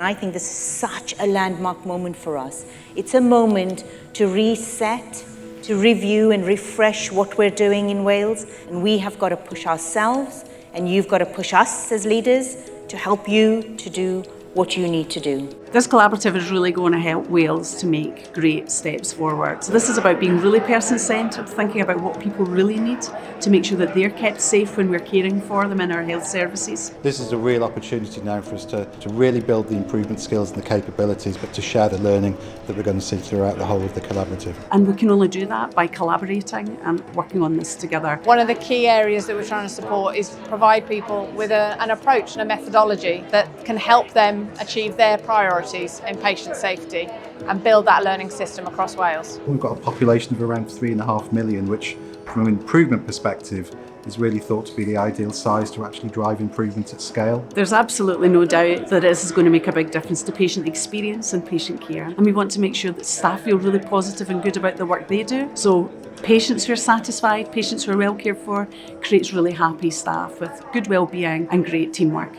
I think this is such a landmark moment for us. It's a moment to reset, to review and refresh what we're doing in Wales. And we have got to push ourselves, and you've got to push us as leaders to help you to do what you need to do. This collaborative is really going to help Wales to make great steps forward. So this is about being really person-centred, thinking about what people really need to make sure that they're kept safe when we're caring for them in our health services. This is a real opportunity now for us to really build the improvement skills and the capabilities, but to share the learning that we're going to see throughout the whole of the collaborative. And we can only do that by collaborating and working on this together. One of the key areas that we're trying to support is provide people with an approach and a methodology that can help them achieve their priorities in patient safety and build that learning system across Wales. We've got a population of around 3.5 million, which from an improvement perspective is really thought to be the ideal size to actually drive improvement at scale. There's absolutely no doubt that this is going to make a big difference to patient experience and patient care. And we want to make sure that staff feel really positive and good about the work they do. So patients who are satisfied, patients who are well cared for, creates really happy staff with good well-being and great teamwork.